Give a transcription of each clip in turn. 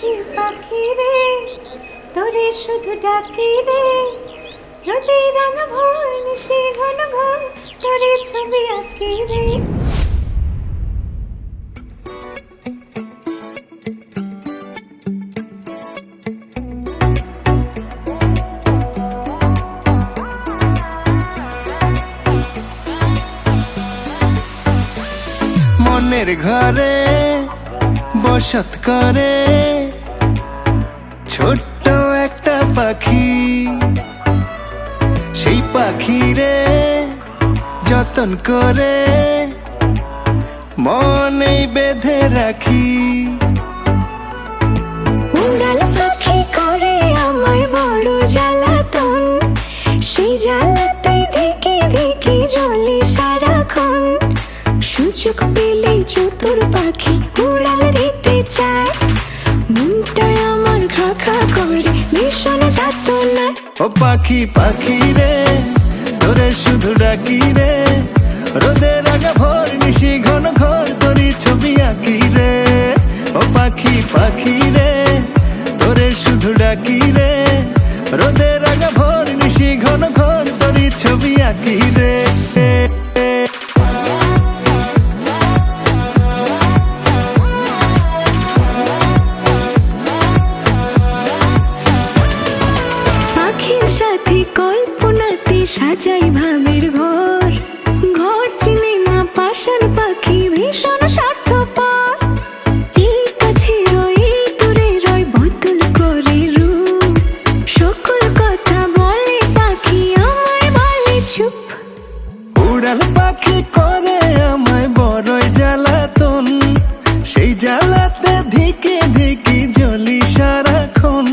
পাখি পাখি রে তোরে শুধু ডাকি রে, নদী রঙ ভোর নিশি ঘন ঘন তোরে ছবি আঁকি রে। মনের ঘরে বসত করে ছোট্ট একটা পাখি, সেই পাখিরে যতন করে মনেই বেঁধে রাখি। উড়াল পাখি করে আমায় বড় জ্বালাতন, সেই জ্বালাতে দেখে দেখে জ্বলি সারাক্ষণ। সুযোগ পেলেই চতুর পাখি উড়াল দিতে চায়, মনটায় আমার খা খা করে ভীষণ যাতনায়। ও পাখি পাখি রে তোরে শুধু ডাকি রে, রোদের আগা ভোর নিশি ঘন ঘর তোরি ছবি আঁকি রে। ও পাখি পাখি রে তোরে শুধু ডাকি রে, রোদের আগা ভোর নিশি ঘন ঘর তোরি ছবি আঁকি রে। পাখির সাথে কল্পনাতে সাজাই ভাবের ঘর, ঘর চিনে না পাষাণ পাখি ভীষণ স্বার্থপর। এই কাছে রয় এই দূরে রয় বদল করে রূপ, সকল কথা বলে পাখি আমায় বলে চুপ। উড়াল পাখি করে আমায় বড়ই জ্বালাতন, সেই জ্বালাতে ধিকে ধিকে জ্বলি সারাক্ষণ।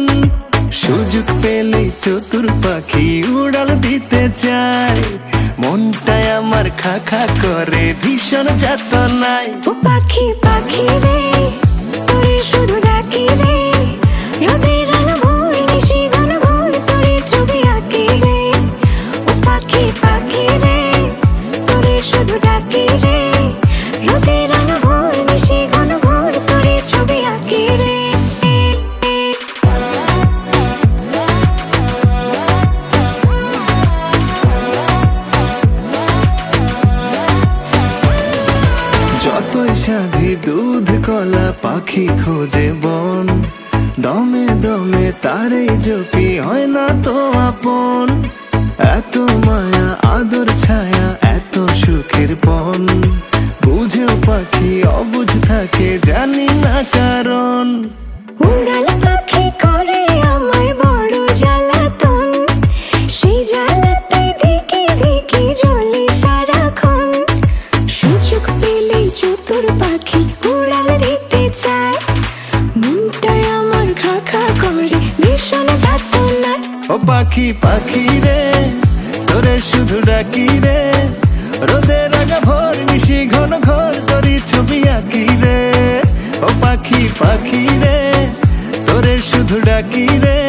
সুযোগ পেলে চতুর পাখি উড়াল দিতে চায়, মনটায় আমার খা খা করে ভীষণ যাতনায়। ও পাখি পাখি রে তোরে শুধু ডাকি রে, রোদের আলো ভোর নিশি ঘন ঘোর তোরে ছবি আঁকি রে। ও পাখি পাখি রে তোরে শুধু ডাকি রে, রোদের আলো ভোর নিশি ঘন ঘোর তোরে ছবি আঁকি রে। যতই সাধি দুধ কলা পাখি খোঁজে বন, দমে দমে তারে জপি হয় না তো আপন। এত মায়া আদর ছায়া এত সুখের পন, বুঝেও পাখি অবুঝ থাকে জানি না কারণ। উড়াল পাখি করে আমায় বড় জ্বালাতন, সেই জ্বালাতে দেখে দেখে জ্বলি সারাক্ষণ। সুযোগ পেলেই চতুর পাখি উড়াল দিতে চায়, মনটায় আমার খা খা করে ভীষণ যাতনায়। ও পাখি পাখি রে তোরে শুধু ডাকি রে, রোদের আগা ভোর নিশি ঘন ঘর তোরি ছবি আঁকি রে। ও পাখি পাখি রে তোরে শুধু ডাকি রে,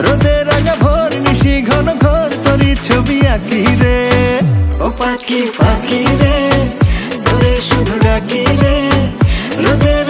রোদের আগা ভোর নিশি ঘন ঘর তোরি ছবি আঁকি রে। ও পাখি পাখি রে তোরে শুধু ডাকি রে, রোদের